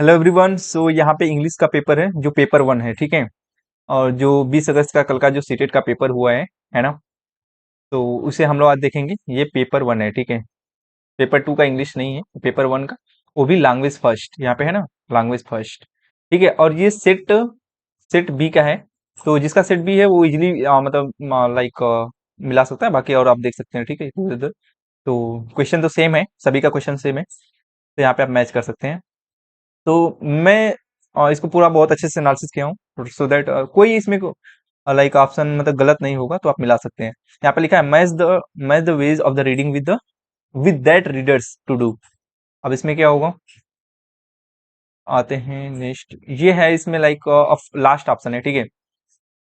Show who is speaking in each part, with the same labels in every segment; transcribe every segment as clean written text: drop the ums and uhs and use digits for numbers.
Speaker 1: Hello everyone. सो यहाँ पे English का पेपर है जो पेपर 1 है, ठीक है। और जो 20 अगस्त का कल का जो सीटेट का पेपर हुआ है ना। तो उसे हम लोग आज देखेंगे। ये पेपर 1 है, ठीक है। पेपर 2 का इंग्लिश नहीं है, पेपर 1 का। वो भी लैंग्वेज फर्स्ट यहाँ पे है ना, लैंग्वेज फर्स्ट। ठीक है। और ये सेट सेट बी का है। तो जिसका सेट बी है वो इजिली मतलब लाइक मिला सकता है बाकी, और आप देख सकते हैं, ठीक है, इधर उधर। तो क्वेश्चन तो सेम है, सभी का क्वेश्चन सेम है, तो यहाँ पे आप मैच कर सकते हैं। तो मैं इसको पूरा बहुत अच्छे से एनालिसिस किया हूँ, सो दैट कोई इसमें लाइक ऑप्शन मतलब गलत नहीं होगा, तो आप मिला सकते हैं। यहाँ पे लिखा है match the ways of the reading with that readers to do. अब इसमें क्या होगा, आते हैं नेक्स्ट। ये है इसमें लाइक लास्ट ऑप्शन है, ठीक है।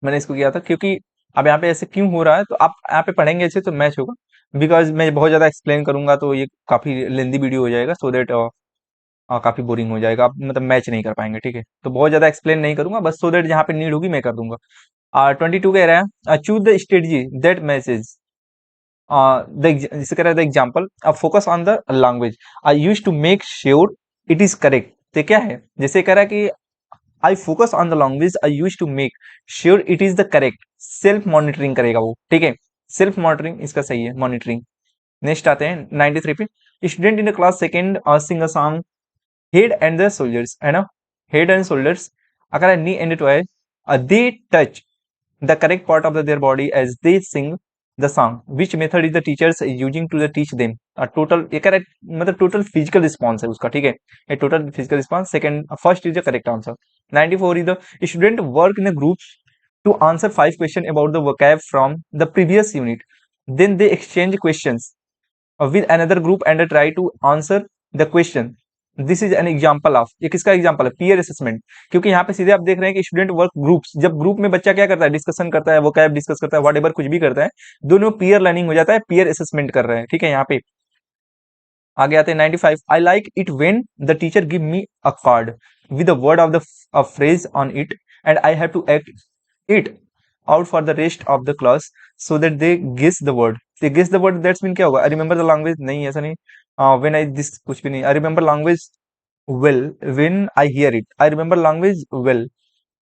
Speaker 1: मैंने इसको किया था क्योंकि अब यहाँ पे ऐसे क्यों हो रहा है, तो आप यहाँ पे पढ़ेंगे अच्छे तो मैच होगा। बिकॉज मैं बहुत ज्यादा एक्सप्लेन करूंगा तो ये काफी लेंदी वीडियो हो जाएगा, सो दैट काफी बोरिंग हो जाएगा, आप मतलब मैच नहीं कर पाएंगे, ठीक है। तो बहुत ज्यादा एक्सप्लेन नहीं करूंगा, बस सो दैट जहाँ पे नीड होगी मैं कर दूंगा। 22 कह रहा है choose the strategy that message जिसे कह रहा है the example focus on the language I use to make sure it is correct. तो क्या है, जैसे कह रहा है कि I focus on the language I use to make sure it is the correct. Self monitoring करेगा वो, ठीक है। सेल्फ मॉनिटरिंग इसका सही है, मॉनिटरिंग। नेक्स्ट आते हैं 93 पे। Student in the class second sing a song head and the soldiers है ना। head and shoulders अगर है knee and toe they touch the correct part of their body as they sing the song which method is the teachers using to the teach them total ये correct मतलब total physical response है उसका, ठीक है। ये total physical response second first is the correct answer. 94 is the student work in a group to answer 5 questions about the vocab from the previous unit, then they exchange questions with another group and try to answer the question। This is an example of, ये किसका example है, peer assessment. क्योंकि यहाँ पे सीधे आप देख रहे हैं कि स्टूडेंट वर्क ग्रुप्स, जब ग्रुप में बच्चा क्या करता है, डिस्कशन करता है, वो कैब डिस्कस करता है, वट कुछ भी करता है, दोनों पीयर लर्निंग हो जाता है, पीयर असेसमेंट कर रहे हैं, ठीक है। यहाँ पे आगे आते हैं 95। I like it when the teacher give me a card with a word of the phrase on it and I have to act it out for the rest of the class so that they guess the word. They guess the word that's mean क्या होगा, I remember the language, नहीं ऐसा नहीं। When I this कुछ भी नहीं, I remember language well when I hear it, I remember language well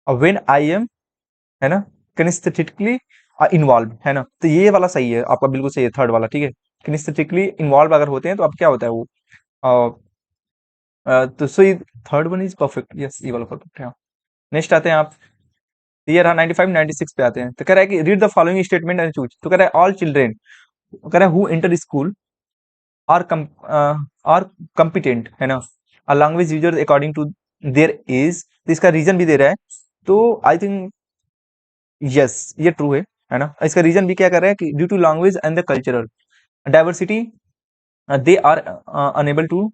Speaker 1: when I am है ना kinesthetically involved है ना। तो ये वाला सही है आपका, बिल्कुल सही है, थर्ड वाला, ठीक है। kinesthetically involved अगर होते हैं तो अब क्या होता है वो तो सही, third one is perfect, yes ये वाला परफेक्ट है। नेक्स्ट आते हैं आप, ये रहा 95। 96 पे आते हैं। तो कह रहा है कि read the following statement and choose. तो कह रहा है ऑल चिल्ड्रेन, कह रहा है who enter school are are competent है ना, a language user according to their age. तो इसका रीजन भी दे रहा है, तो आई थिंक यस ये ट्रू है ना। इसका रीजन भी क्या कर रहा है कि due to language and the cultural diversity they are unable to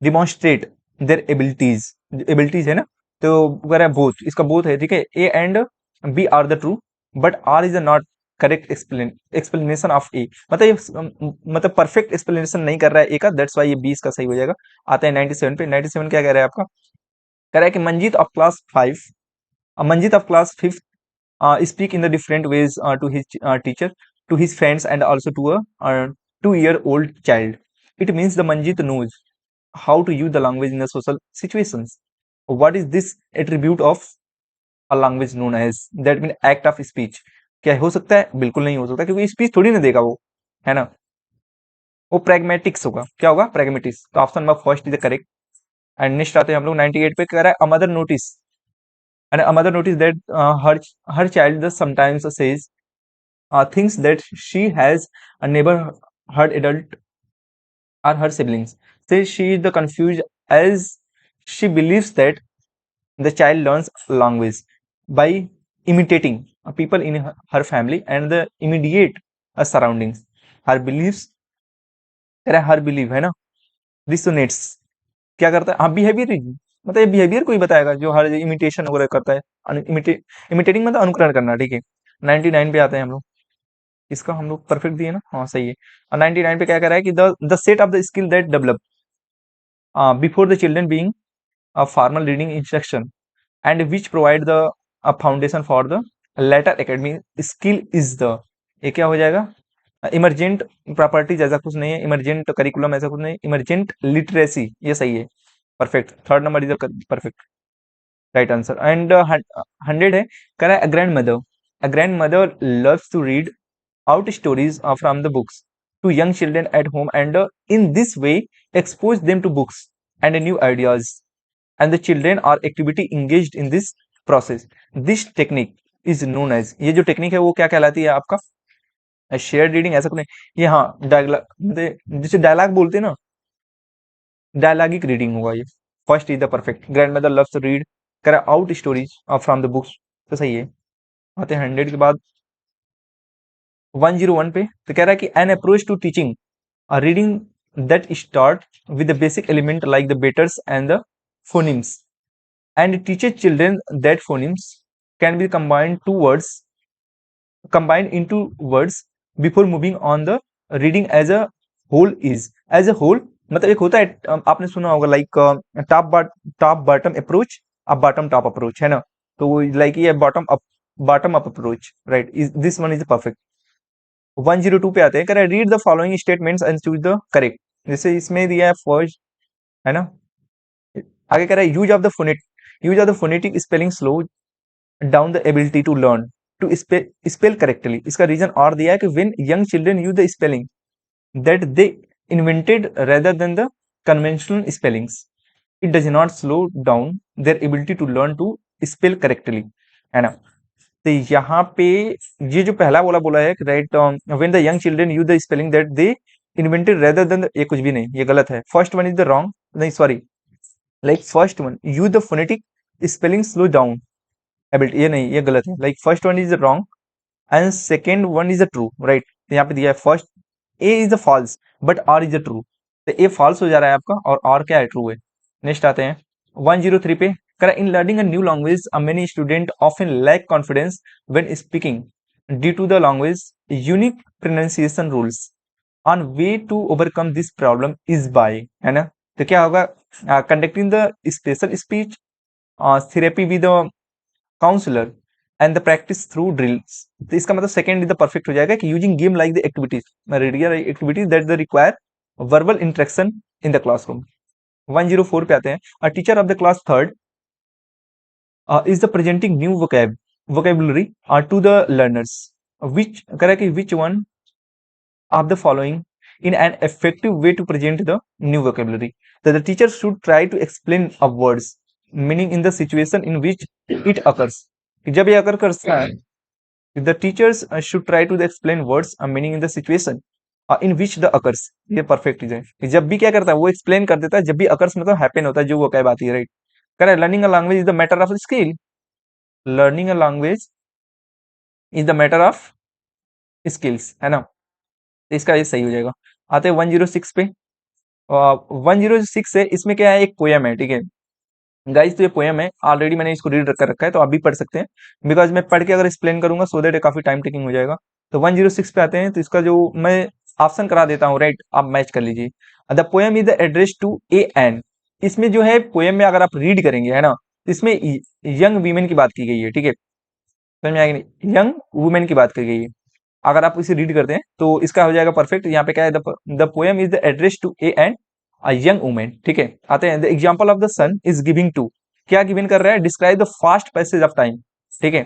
Speaker 1: demonstrate their abilities. Abilities है ना, तो कह रहा है बोथ, इसका बोथ है, ठीक है। A and B are the true but R is not correct explanation of A. मतलब ये मतलब परफेक्ट एक्सप्लेनेशन नहीं कर रहा है ए का, दैट्स वाई ये बी इसका सही हो जाएगा। आता है 97 पे। 97 क्या कह रहा है आपका, कह रहा है कि Manjeet of class 5 Manjeet of class 5 speak in the different ways to his teacher, to his friends and also to a 2-year-old child. It means the Manjit knows how to use the language in the social situations. What is this attribute of a language known as? That means act of speech. क्या हो सकता है, बिल्कुल नहीं हो सकता, क्योंकि speech थोड़ी ना देगा वो, है ना। वो प्रैग्मेटिक्स होगा, क्या होगा, प्रैग्मेटिक्स। तो option number first is correct. And next आते हैं हम लोग 98 पे, कह रहा है a mother notice and a mother noticed that her child does sometimes says things that she has never heard adult or her siblings. Says she is the confused as she believes that the child learns language by imitating people in her family and the immediate surroundings. Her beliefs, कह रहा है हर believe है ना, रिसोनेट्स, क्या करता है, हाँ behaviour, मतलब ये बिहेवियर कोई बताएगा जो हर इमिटेशन वगैरह करता है। इमिटेटिंग मतलब अनुकरण करना, ठीक है। 99 पे आते हैं हम लोग, इसका हम लोग परफेक्ट दिए ना, हाँ सही है। और 99 पे क्या कह रहा है कि the set of the skill that develop before the children being a formal reading instruction and which provide the foundation for the later academic skill is the, ये क्या हो जाएगा, इमरजेंट प्रॉपर्टीज, ऐसा कुछ नहीं है। इमरजेंट करिकुलम ऐसा कुछ नहीं, इमरजेंट लिटरेसी, ये सही है। Perfect, third number is the perfect right answer. And 100 है, कह रहा है a grand mother loves to read out stories from the books to young children at home, and in this way expose them to books and new ideas, and the children are actively engaged in this process. This technique is known as, ये जो technique है वो क्या कहलाती है आपका? Share reading ऐसा कुछ नहीं, ये हाँ डायलॉग, जिसे डायलॉग बोलते हैं ना, डायलॉगिक रीडिंग होगा ये। First is the perfect, grand mother loves to read कर out stories from the books, तो सही है। आते हैं 100 के बाद 101 पे, तो कह रहा है कि an approach to teaching a reading that start with the basic element like the letters and the phonemes, and teaches children that phonemes can be combined into words before moving on the reading as a whole is, as a whole मतलब एक होता है, आपने सुना होगा like top bottom approach, अब bottom top approach है ना, तो लाइक ये bottom up approach, right, this one is perfect. 102 पे आते हैं, कह रहा है read the following statements and choose the correct. जैसे इसमें दिया है फर्स्ट, है ना, आगे कह रहा है use of the phonetic spelling slow down the ability to learn to spell correctly. इसका रीजन और दिया है कि when young children use the spelling that they invented rather than the conventional spellings, it does not slow down their ability to learn to spell correctly, है ना। तो यहाँ पे ये जो पहला बोला है right, when the young children use the spelling that they invented rather than, ये कुछ भी नहीं, ये गलत है। First one is the wrong, नहीं sorry, like first one use the phonetic spelling slow down ability, ये नहीं, ये गलत है। Like first one is the wrong and second one is the true, right. तो यहाँ पे दिया है first A is the false but R is the true, तो ए फॉल्स हो जा रहा है आपका और आर क्या है, ट्रू है। नेक्स्ट आते हैं 103 पे, करा in learning a new language many student often lack confidence when speaking due to the language unique pronunciation rules, on way to overcome this problem is by, है ना। तो क्या होगा, conducting the special speech therapy with counsellor and the practice through drills. तो इसका मतलब second is the perfect हो जाएगा कि using game like the activities, radial activities that the require verbal interaction in the classroom. 104 पे आते हैं, a teacher of the class third is the presenting new vocabulary to the learners, which correct which one of the following in an effective way to present the new vocabulary, that the teacher should try to explain a words meaning in the situation in which it occurs। जब ये अकर करता है, the teachers should try to explain words meaning in the situation in which the occurs, ये perfect है। जब भी क्या करता है वो एक्सप्लेन कर देता है, जब भी occurs मतलब हैपन होता है, जो वो क्या बात है, right. Correct, learning a language is the matter of skill, learning a language is the matter of skills, है ना। इसका ये सही हो जाएगा। आते हैं 106 पे, 106 से इसमें क्या है, एक पोयम है, ठीक है गाइस। तो ये पोयम है, ऑलरेडी मैंने इसको रीड कर रखा है, तो आप भी पढ़ सकते हैं, बिकॉज मैं पढ़ के अगर एक्सप्लेन करूंगा सो दैट काफी टाइम टेकिंग हो जाएगा। तो 106 पे आते हैं, तो इसका जो मैं ऑप्शन करा देता हूँ, राइट, आप मैच कर लीजिए। The poem is the address to a an. इसमें जो है पोयम में अगर आप रीड करेंगे, है ना, इसमें यंग वीमेन की बात की गई है, ठीक है, समझ में आएगी नहीं, यंग वुमेन की बात की गई है। अगर आप इसे रीड करते हैं तो इसका हो जाएगा परफेक्ट। यहाँ पे क्या है, the poem is the address to a and a young women, ठीक है। आते हैं, the example of the sun is giving to, क्या गिवन कर रहा है, describe the fast passage of time, ठीक है,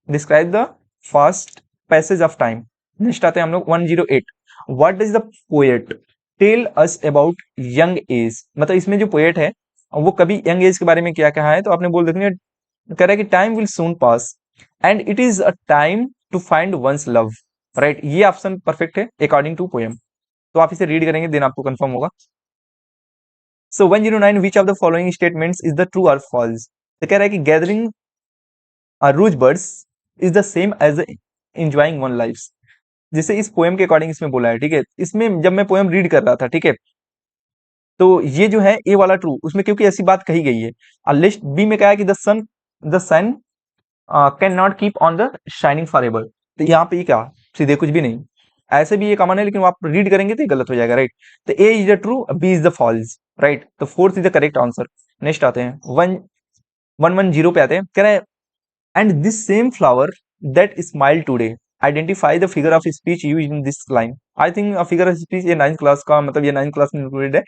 Speaker 1: describe the fast passage of time. Next आते हैं हम लोग 108, what does the poet tell us about young age, मतलब इसमें जो पोएट है वो कभी यंग एज के बारे में क्या कहा है, तो आपने बोल देंगे, कह रहा है कि time will soon pass and it is a time to find one's love, right. ये ऑप्शन परफेक्ट है अकॉर्डिंग टू पोएम, तो आप इसे रीड करेंगे देन आपको कंफर्म होगा। So 109, which of the following statements is the true और फॉल्स, तो कह रहा है कि gathering rose birds is the same as enjoying one life. जैसे इस पोएम के अकॉर्डिंग इसमें बोला है, ठीक है। इसमें जब मैं पोएम रीड कर रहा था, ठीक है, तो ये जो है ए वाला ट्रू, उसमें क्योंकि ऐसी बात कही गई है। और लिस्ट बी में क्या है कि the sun can not keep on the shining forever, तो यहाँ पे क्या सीधे कुछ भी नहीं, ऐसे भी ये कॉमन है, लेकिन आप रीड करेंगे तो ये गलत हो जाएगा, राइट। तो A is the true, B is the false, right. तो fourth is the correct answer. Next आते हैं 110 पे आते हैं, कह रहे हैं and this same flower that smile today identify the figure of speech used in this line. I think figure of speech ये 9th क्लास का, मतलब ये 9th क्लास में इंक्लूडेड है।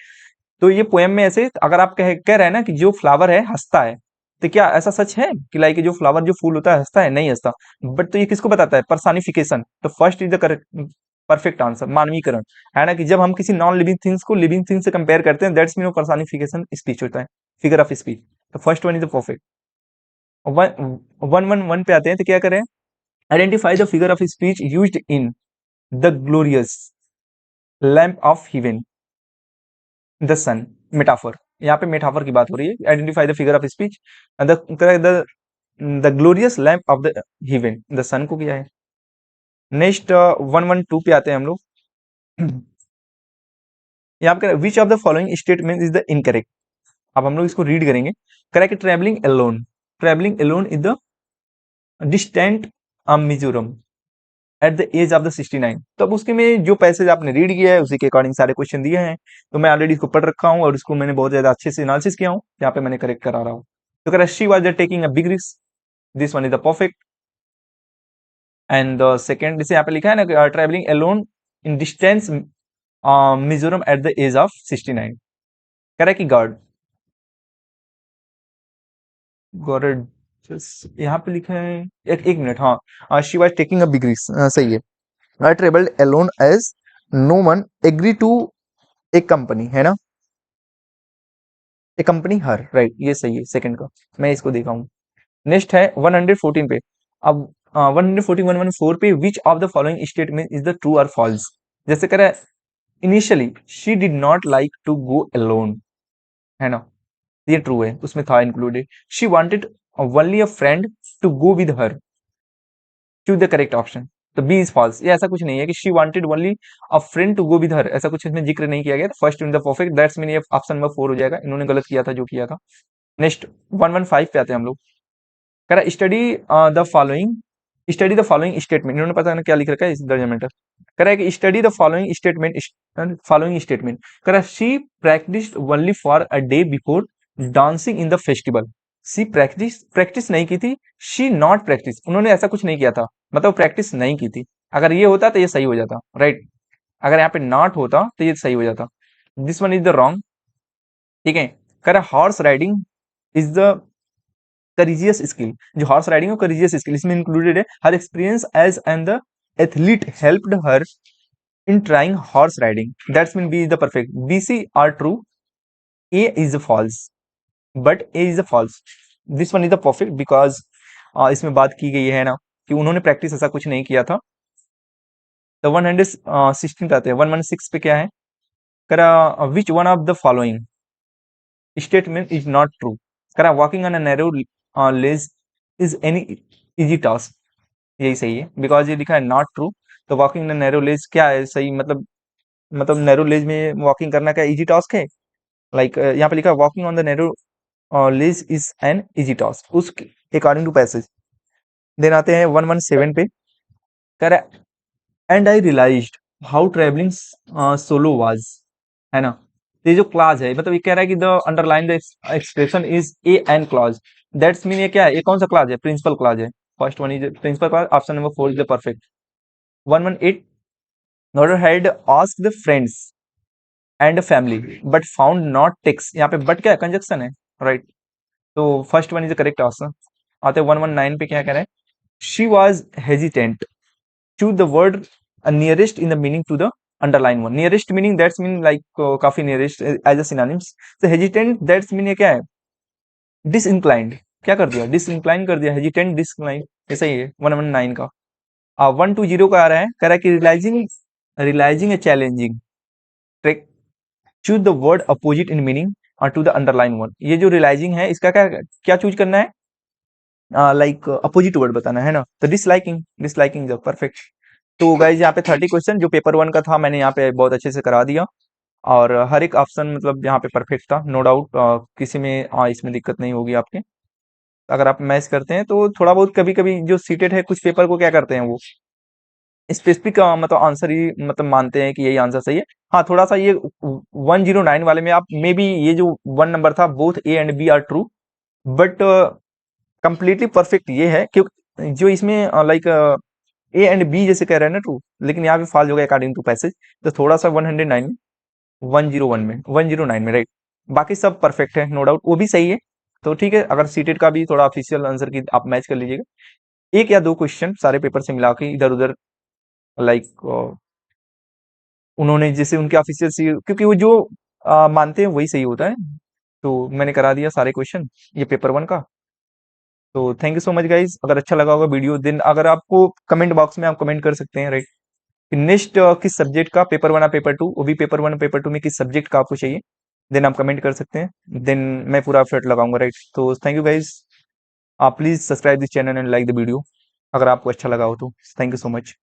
Speaker 1: तो ये पोएम में ऐसे अगर आप कह रहे हैं ना कि जो फ्लावर है हंसता है, तो क्या ऐसा सच है कि लाइक जो फ्लावर जो फूल होता है हंसता है? नहीं हंसता। बट तो ये किसको बताता है? पर्सनिफिकेशन। तो first is the correct perfect answer, मानवीकरण। है ना कि जब हम किसी नॉन लिविंग थिंग्स को लिविंग थिंग से कंपेयर करते हैं, दैट्स मीन पर्सनिफिकेशन स्पीच होता है, फिगर ऑफ स्पीच। तो first one is the perfect. One one one one पे आते हैं, तो क्या करें? Identify the figure of speech used in the glorious lamp of heaven, the sun. Metaphor, यहाँ पे मेटाफर की बात हो रही है। Identify the figure of speech, the the glorious lamp of the heaven, the sun को किया है। नेक्स्ट 112 पे आते हैं हम लोग। यहाँ पे which of the following statement is the incorrect. अब हम लोग इसको रीड करेंगे। Correct, travelling alone, travelling alone is the distant Mizoram at the age of the 69। तो अब उसके में जो पैसेज आपने रीड किया है उसी के अकॉर्डिंग सारे क्वेश्चन दिए हैं, तो मैं ऑलरेडी इसको पढ़ रखा हूँ और इसको मैंने बहुत ज्यादा अच्छे से एनालिसिस किया हूँ, यहाँ पे मैंने करेक्ट करा रहा हूँ। तो कह रहा she was taking a big risk, this one is the perfect. And the second जैसे यहाँ पे लिखा है ना, travelling alone in distance Mizoram at the age of 69। कह रहा है कि गॉड गॉड यहाँ पे लिखा है, एक मिनट, हाँ, she was taking a big risk, सही है। I travelled alone as no one agree to a company, है ना, ए कंपनी हर, राइट, ये सही है सेकंड का, मैं इसको देखा हूँ। नेक्स्ट है 114 पे। अब 114 114 पे which of the following statement is the true और फॉल्स। जैसे कह रहा है initially she did not like to go alone, है ना, ये ट्रू है, उसमें था included. She wanted only a friend to go with her, choose the correct option. तो बी इज फॉल्स, ये ऐसा कुछ नहीं है कि she wanted only a friend to go with her, ऐसा कुछ इसमें जिक्र नहीं किया गया। First in the perfect, that's mean ये ऑप्शन नंबर 4 हो जाएगा, इन्होंने गलत किया था जो किया था। नेक्स्ट 115 पे आते हैं हम लोग। कह रहा स्टडी द फॉलोइंग स्टेटमेंट, इन्होंने पता है ना क्या लिख रखा है इस दर्जा में। कह रहा है कि स्टडी द फॉलोइंग स्टेटमेंट। कह रहा है she practised only for a day before dancing in the festival. She practice नहीं की थी, शी नॉट प्रैक्टिस, उन्होंने ऐसा कुछ नहीं किया था, मतलब प्रैक्टिस नहीं की थी। अगर ये होता तो ये सही हो जाता, राइट। अगर यहाँ पे नॉट होता तो ये सही हो जाता। This one is the wrong, ठीक है। कह रहा horse riding is the courageous skill, जो हॉर्स राइडिंग है करीजियस स्किल इसमें इंक्लूडेड है। Her experience as and the athlete helped her in trying horse riding, that's mean B is the perfect. B C are true, A is false, but A is the false. This one is the perfect because इसमें बात की गई है ना कि उन्होंने practice ऐसा कुछ नहीं किया था। तो 116 पे आते हैं। 116 पे क्या है? करा which one of the following statement is not true. करा walking on a narrow ledge is any easy task, यही सही है बिकॉज ये लिखा है नॉट ट्रू। तो वॉकिंग ऑन नैरो लेज क्या है सही, मतलब नैरो लेज में वॉकिंग करना क्या इजी टास्क है? लाइक यहाँ पे लिखा है walking on the narrow ledge is an easy task, उस अकॉर्डिंग टू पैसेज। देन आते हैं 117 पे। कह रहा है and I realised how travelling solo was, है ना। ये जो क्लाज है, मतलब ये कह रहा है कि the underline the expression is a an clause, that's mean ये क्या है, ये कौन सा क्लाज है? प्रिंसिपल क्लाज है। First one is principal clause, option number 4 is the perfect. 118 Nora had asked the friends and family but found not text, यहाँ पे बट क्या है? कंजक्शन है, राइट। तो first one is the correct answer. आते 119 पे क्या कह रहे हैं? She was hesitant, choose the word nearest in the meaning to the underline one। nearest meaning that's mean like काफी nearest as a synonyms। so hesitant that's mean ये क्या है? disinclined, क्या कर दिया? disinclined कर दिया, hesitant disinclined, ऐसा ही है 119 का। 120 का आ रहा है, कह रहा है कि realizing a challenging trick, choose the word opposite in meaning to the underline one। ये जो realizing है इसका क्या क्या चूज करना है? लाइक अपोजिट वर्ड बताना है ना। तो डिसलाइकिंग द परफेक्ट। तो गाइज यहाँ पे 30 क्वेश्चन जो पेपर 1 का था मैंने यहाँ पे बहुत अच्छे से करा दिया, और हर एक ऑप्शन मतलब यहाँ पे परफेक्ट था, नो डाउट। किसी में इसमें दिक्कत नहीं होगी आपके। अगर आप मैच करते हैं तो थोड़ा बहुत कभी कभी जो सीटेड है कुछ पेपर को क्या करते हैं वो स्पेसिफिक मतलब आंसर ही मतलब मानते हैं कि यही आंसर सही है। हाँ, थोड़ा सा ये 109 वाले में आप मे बी ये जो 1 नंबर था both A and B are true, but completely perfect ये है क्योंकि जो इसमें लाइक ए एंड बी जैसे कह रहे हैं ना ट्रू, लेकिन यहाँ पे फॉल्स हो गया अकॉर्डिंग टू पैसेज। तो थोड़ा सा 109 101 में, 109 में, राइट। बाकी सब परफेक्ट है, नो डाउट, वो भी सही है। तो ठीक है, अगर सीटेट का भी थोड़ा ऑफिशियल आंसर की आप मैच कर लीजिएगा, एक या दो क्वेश्चन सारे पेपर से मिला के इधर उधर, लाइक उन्होंने जैसे उनके ऑफिशियल सी, क्योंकि वो जो मानते हैं वही सही होता है, तो मैंने करा दिया सारे क्वेश्चन ये पेपर वन का। तो thank you so much guys, अगर अच्छा लगा होगा वीडियो, देन अगर आपको कमेंट बॉक्स में आप कमेंट कर सकते हैं, राइट, नेक्स्ट किस सब्जेक्ट का पेपर वन या पेपर टू, वो भी पेपर वन पेपर टू में किस सब्जेक्ट का आपको चाहिए, देन आप कमेंट कर सकते हैं, देन मैं पूरा एफर्ट लगाऊंगा, राइट। तो थैंक यू गाइज, आप please subscribe this channel and like the video अगर आपको अच्छा लगा हो तो। Thank you so much.